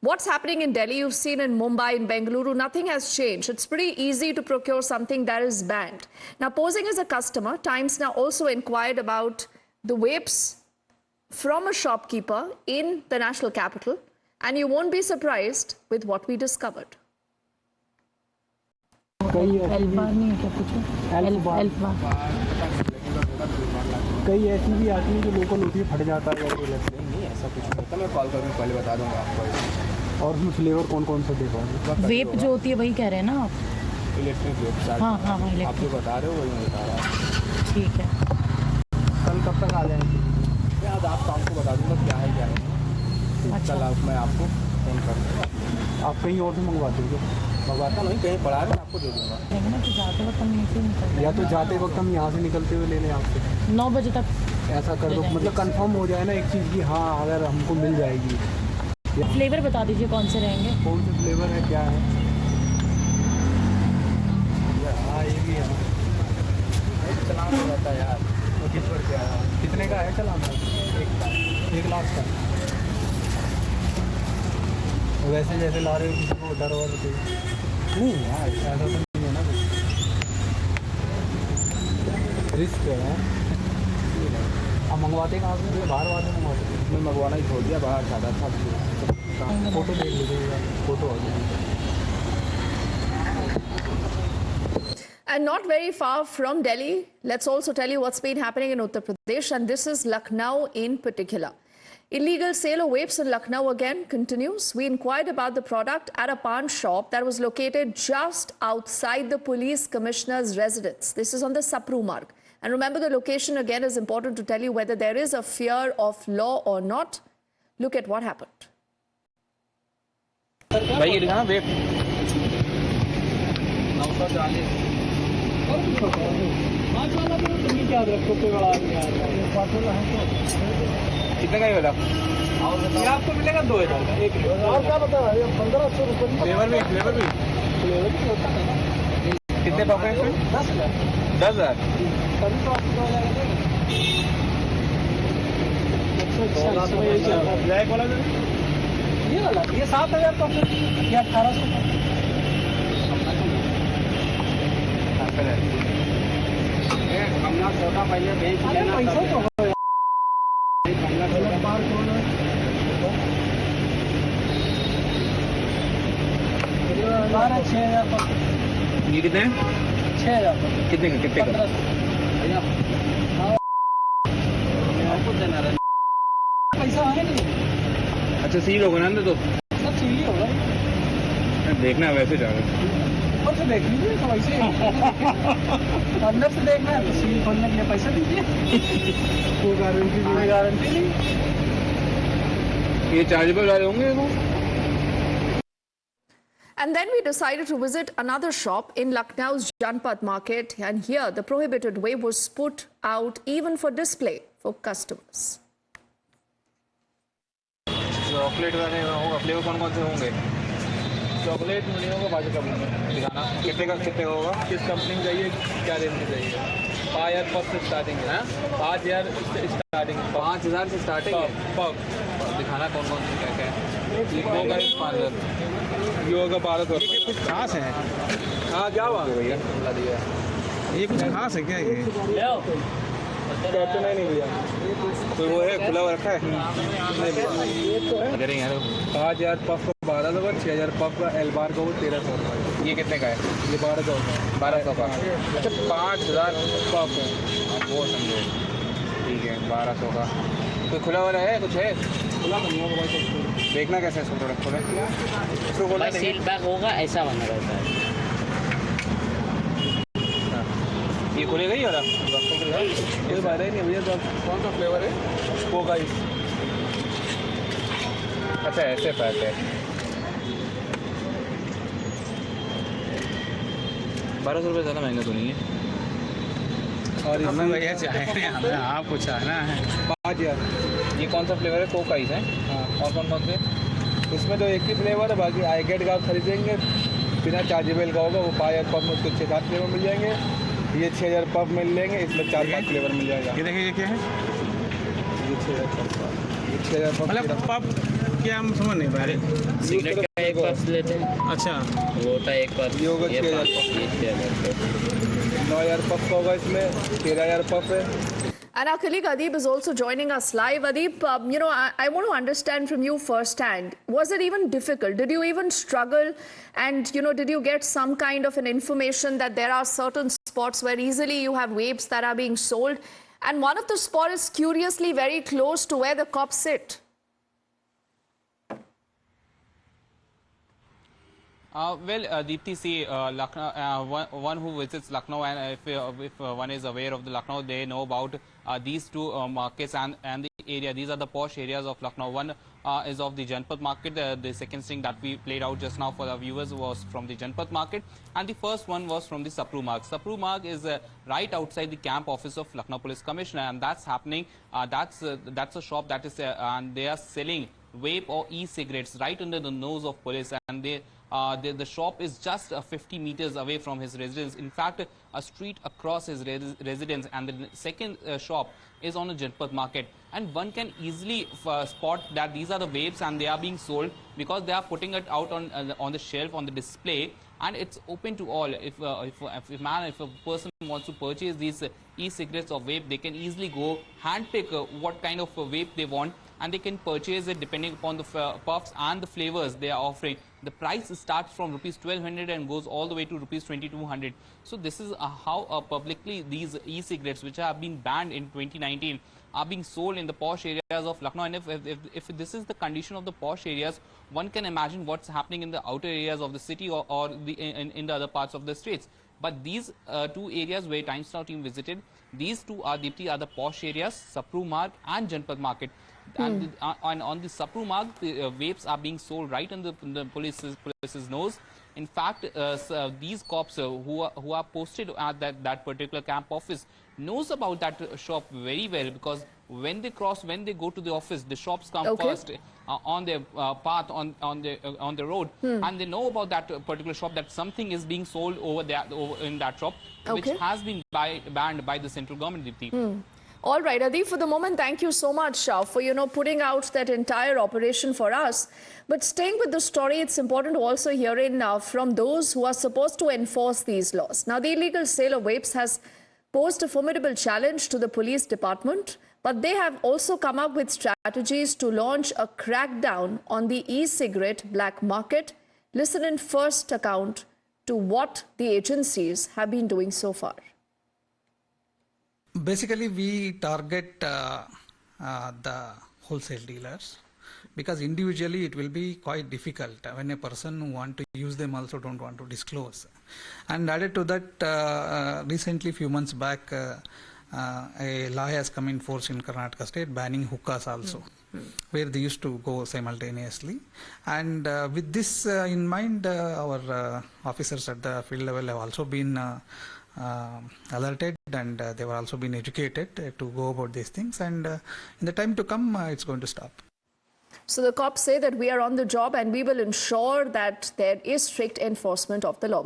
What's happening in Delhi, you've seen in Mumbai, in Bengaluru, nothing has changed. It's pretty easy to procure something that is banned. Now, posing as a customer, Times Now also inquired about the vapes from a shopkeeper in the national capital, and you won't be surprised with what we discovered. कई ऐसी भी आती है जो local होती है, फट जाता है या नहीं, ऐसा कुछ नहीं होता। मैं कॉल करके पहले बता दूंगा आपको। और उसमें फ्लेवर कौन कौन सा देखा? वेप जो होती है वही कह रहे हैं ना आप? इलेक्ट्रिक वेप। हाँ हाँ हाँ, आप जो बता रहे हो वही मैं बता रहा हूँ। ठीक है। कल कब तक आ जाएंगे? आज आप शाम को बता दूँगा क्या है क्या नहीं। अच्छा। कल मैं आपको फ़ोन कर दूँगा। आप कहीं और से मंगवाते हो? मंगवाता नहीं, कहीं पड़ा है मैं आपको दे दूँगा। तो जाते वक्त हम यहीं से निकलते, या तो जाते वक्त हम यहाँ से निकलते हुए ले लें आपसे 9 बजे तक। ऐसा कर दो, मतलब कंफर्म हो जाए ना एक चीज़ की, हाँ अगर हमको मिल जाएगी। फ्लेवर बता दीजिए कौन से रहेंगे? कौन से फ्लेवर है, क्या है? हाँ ये भी है। चलान हो जाता है यार, तो किस पर क्या है? कितने का है चलान? 1 लाख का। वैसे जैसे ला रहे हो किसी को डर और नहीं यार, ऐसा तो नहीं है ना, रिस्क है। आप मंगवाते कहाँ से? बाहर वाले मंगवाते? मैं मंगवाना ही छोड़ दिया, बाहर ज़्यादा था। फोटो देख लीजिएगा, फोटो आ जाएगी। And not very far from Delhi, let's also tell you what's been happening in Uttar Pradesh, and this is Lucknow in particular. Illegal sale of vapes in Lucknow again continues. We inquired about the product at a pawn shop that was located just outside the police commissioner's residence. This is on the Sapru Marg. And remember, the location again is important to tell you whether there is a fear of law or not. Look at what happened. भाई ये दिखाना वेप 940 कितने का ही वाला? ये आपको मिलेगा 2000 का। एक और क्या बता रहा है? 1500 रुपये। फ्लेवर भी कितने पापा हैं इसमें? 10,000। तभी तो आपको ब्लैक वाला ये वाला ये 7,000 का, ये 1800 का। हमने छोटा पहले बेच लेना पैसा तो ये कितने? 6,000। कितने का? कितने का? पैसा है नहीं। अच्छा सील होगा ना, तो सब सील ही होगा। देखना वैसे जा रहा है, ऊपर से देख लीजिए तो वैसे अंदर से देखना है तो सील खोलने के लिए पैसा दीजिए। कोई गारंटी नहीं। ये चार्जेबल वाले होंगे वो। And then we decided to visit another shop in Lucknow's Janpat market, and here the prohibited vape was put out even for display for customers. Chocolate वाले होगा, फ्लेवर कौन कौन से होंगे? चॉकलेट नहीं होगा, बाजू का दिखाना। कितने का होगा? किस कंपनी में चाहिए, क्या रेंज में चाहिए? 5,000 से स्टार्टिंग है। 5,000 से स्टार्टिंग, 5,000 से स्टार्टिंग है। दिखाना कौन कौन से क्या क्या है। ये होगा 5,000, ये होगा 1,200। ये कुछ खास है? हाँ क्या हुआ भैया? ये कुछ खास है क्या? ये कहते नहीं भैया, तो वो है खुला हुआ रखा है। 5,000 पफ का 1,200 का, 6,000 पफ का एल बार का वो 1,300 का। ये कितने का है? ये 1,200 का। 1,200 का। अच्छा 5,000 पफ है, आप वो समझे। ठीक है 1,200 का। कोई खुला वाला है? कुछ है खुला नहीं होगा भाई, देखना कैसे है इसको, थोड़ा खोले इसको बोला सील बैग होगा, ऐसा बना रहता है। ये खुलेगा ही वाला? ये बाहर ही नहीं भैया। कौन सा फ्लेवर है? कोका। अच्छा ऐसे पैक है। 1,200 रुपये ज़्यादा महंगा तो नहीं है। और हमें भैया चाहिए, हमें आपको चाहना है 5,000। ये कौन सा फ्लेवर है? कोका है। हाँ। और कौन कौन से? इसमें तो एक ही फ्लेवर है, बाकी आई गेट का आप खरीदेंगे बिना चार्जेबल का होगा, वो 5,000 पफ में उसको 6-7 फ्लेवर मिल जाएंगे। ये 6,000 पफ मिल लेंगे, इसमें 4-5 फ्लेवर मिल जाएगा। ये देखिए ये क्या है? ये 6,000 पफ, ये 6,000 पफ मतलब पफ क्या हम समझ नहीं पा रहे। सिगरेट का एक पफ्स लेते हैं, अच्छा, वो होता है एक पफ, ये होगा ये 6,000 puff, ये 6,000 9,000 पफ का होगा इसमें, 13,000 पफ है। And our colleague Adib is also joining us live. Adib, I want to understand from you firsthand. Was it even difficult? Did you even struggle? And, did you get some kind of an information that there are certain spots where easily you have vapes that are being sold? And one of the spots is curiously very close to where the cops sit. Deepthi, see, Lucknow, one who visits Lucknow, and if one is aware of the Lucknow, they know about these two markets and the area. These are the posh areas of Lucknow. One is of the Janpat market. The second thing that we played out just now for the viewers was from the Janpat market, and the first one was from the Sapru Marg. Sapru Marg is right outside the camp office of Lucknow Police Commissioner, and that's happening. That's a shop that is, and they are selling vape or e-cigarettes right under the nose of police, and the shop is just 50 meters away from his residence. In fact, a street across his residence, and the second shop is on a Janpat market. And one can easily spot that these are the vapes and they are being sold because they are putting it out on the shelf, on the display, and it's open to all. If a person wants to purchase these e-cigarettes or vape, they can easily go handpick what kind of vape they want, and they can purchase it depending upon the puffs and the flavors they are offering. The price starts from rupees 1,200 and goes all the way to rupees 2,200. So this is how publicly these e-cigarettes, which have been banned in 2019, are being sold in the posh areas of Lucknow. And if this is the condition of the posh areas, one can imagine what's happening in the outer areas of the city or in the other parts of the states. But these two areas where Times Now team visited, these two are the posh areas, Sapru Marg and Janpat Market. And on the Sapru Marg, the vapes are being sold right in the police's nose. In fact, these cops who are posted at that particular camp office knows about that shop very well, because when they go to the office, the shops come first on their path on the road, and they know about that particular shop, that something is being sold over there in that shop, which has been banned by the central government, Deepthi. All right, Adib, for the moment, thank you so much for, putting out that entire operation for us. But staying with the story, it's important to also hear in from those who are supposed to enforce these laws. Now, the illegal sale of vapes has posed a formidable challenge to the police department, but they have also come up with strategies to launch a crackdown on the e-cigarette black market. Listen in first account to what the agencies have been doing so far. Basically, we target the wholesale dealers, because individually it will be quite difficult when a person who want to use them also don't want to disclose. And added to that, recently, few months back, a law has come in force in Karnataka state banning hookahs also, where they used to go simultaneously. And with this in mind, our officers at the field level have also been alerted, and they were also been educated to go about these things, and in the time to come it's going to stop. So the cops say that we are on the job and we will ensure that there is strict enforcement of the law.